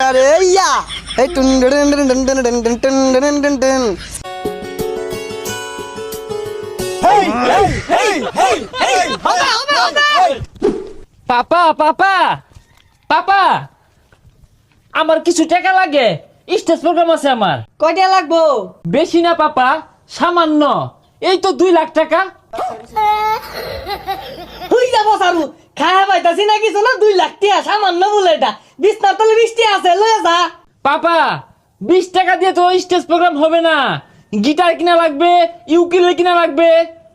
আরে ইয়া এই টুন টুন টুন টুন টুন টুন টুন টুন টুন টুন হেই হেই হেই হেই হেই হবে পাপা পাপা পাপা আমার কিছু টাকা লাগে স্টেজ প্রোগ্রাম আছে আমার কয়টা লাগবো? বেশি না পাপা সামান্য এই তো 2 লাখ টাকা হই যাবো সারু খায়া পাইতাছি না কিছু না 2 লাখ টাকা সামান্য বলে এটা বিছনার তলে 20 টাকা আছে লয়ে যা। পাপা 20 টাকা দিয়ে তো স্টেজ প্রোগ্রাম হবে না গিটার কিনা লাগবে ইউকেলেলে কিনা লাগবে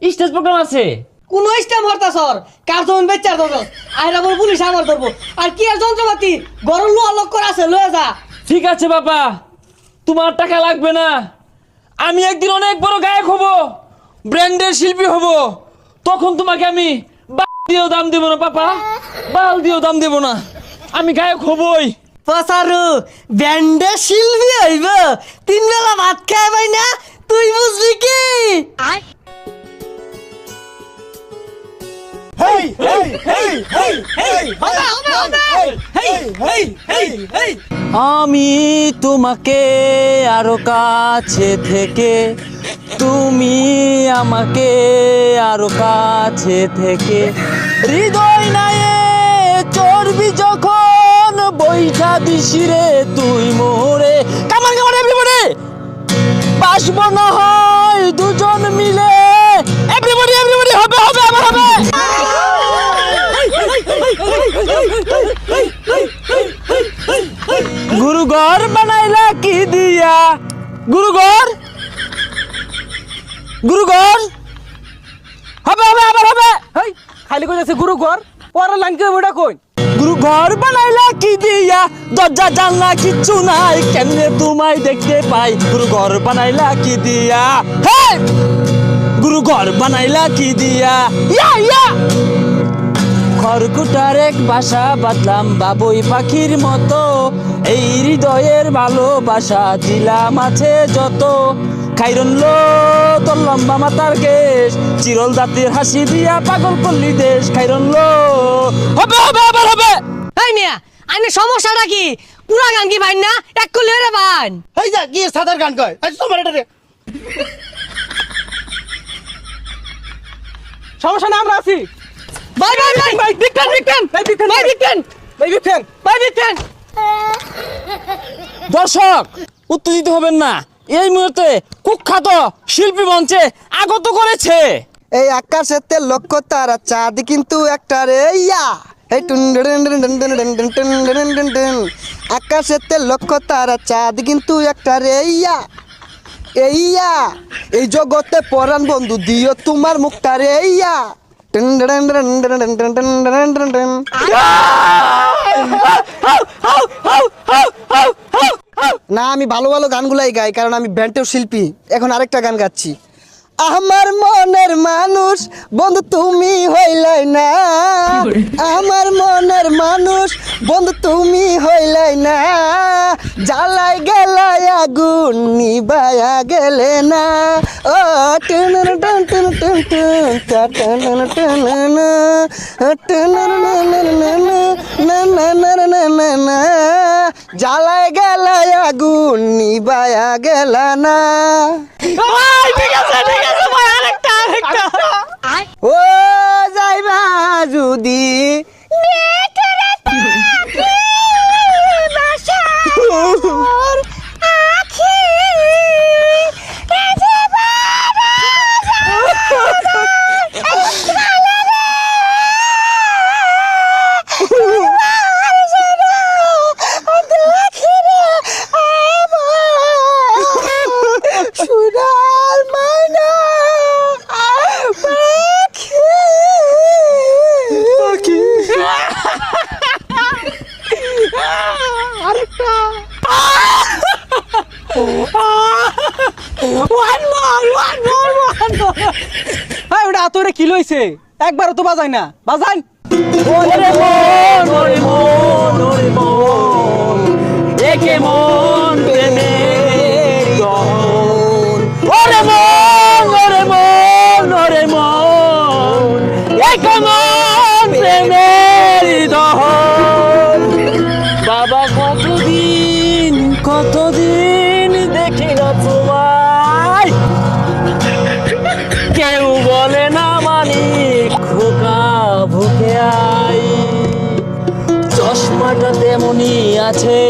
স্টেজ প্রোগ্রাম আছে কোন স্টেম হরতা সর কার জমিন বেচার দরকার আইরা বল পুলিশ আমার ধরবো আর কি আর যন্ত্রপাতি গরম লোয়া লক করে আছে লয়ে যা। ঠিক আছে বাবা তোমার টাকা লাগবে না আমি একদিন অনেক বড় গায়ক হব ব্র্যান্ডের শিল্পী হব তখন তোমাকে আমি বাল দিয়েও দাম দেব না পাপা বাল দিয়েও দাম দেব না আমি গায়ক হবই পসারু ব্যান্ডে শিল্পী হইব 3 বেলা ভাত খায় ভাই না তুই বুঝবি কি? হেই হেই হেই হেই হেই হবে হেই হেই হেই হেই আমি তোমাকে আরো কাছে থেকে তুমি আমাকে আরো কাছে থেকে হৃদয় নায়ে চর্বি যখন বৈঠা দিশিরে তুই মোরে কামান কামান এভরিবডি বাসবো না হয় দুজন মিলে এভরিবডি এভরিবডি হবে হবে আবার হবে গুরু ঘর বানাইলা কি দিয়া গুরু ঘর হবে হবে আবার হবে হেই খালি কইতাছে গুরু ঘর পরে লাইন কে বড়া কই গুরু ঘর বানাইলা কি দিয়া দরজা জানলা কিচ্ছু নাই কেমনে তোমায় দেখতে পাই গুরু ঘর বানাইলা কি দিয়া হে গুরু ঘর বানাইলা কি দিয়া ইয়া ইয়া খড়কুটার এক বাসা বাঁধলাম বাবুই পাখির মতো এই হৃদয়ের ভালোবাসা দিলাম আছে যত খাইরন লো তোর লম্বা মাতার কেশ চিরল দাঁতের হাসি দিয়া পাগল করলি দেশ খাইরন লো হবে হবে আবার হবে এই মিয়া আইনে সমস্যাটা কি পুরা গান কি ভাই না এক কলি রে ভাই হেই যা কি সাদার গান কয় আজ তোমার এটা রে সমস্যা না আমরা আছি ভাই ভাই ভাই ভাই বিক্রেন বিক্রেন ভাই বিক্রেন ভাই বিক্রেন ভাই বিক্রেন ভাই বিক্রেন দর্শক উত্তেজিত হবেন না এই মুহূর্তে কুখ্যাত শিল্পী মঞ্চে আগত করেছে এই আকাশেতে লক্ষ্য তারা চাঁদ কিন্তু একটা রে ইয়া এই টুন টুন টুন টুন টুন টুন টুন টুন টুন টুন টুন আকাশেতে লক্ষ্য তারা চাঁদ কিন্তু একটা রে ইয়া ইয়া এই জগতে পরাণ বন্ধু দিও তোমার মুখটা রে ইয়া টুন টুন টুন টুন টুন টুন টুন টুন টুন টুন না আমি ভালো ভালো গানগুলাই গাই কারণ আমি ব্যান্ডের শিল্পী এখন আরেকটা গান গাচ্ছি আমার মনের মানুষ বন্ধু তুমি হইলাই না আমার মনের মানুষ বন্ধু তুমি হইলাই না জ্বালাই গেলাই আগুন নিবায়া গেলে না ও টুন টুন টুন টুন টুন টুন টুন টুন জ্বালাই গেলাই আগুন নিবায়া গেল না ও যাইবা যদি সুরার মানা পাখি আরেকটা হ্যাঁ ওটা তোরে কি লইছে একবারও তো বাজাই না বাজান ওরে মন ওরে মন ওরে মন একে মন প্রেমের গহন ওরে মন ওরে মন ওরে মন একে মন প্রেমের দহন বাবা কতদিন মাটা তেমনই আছে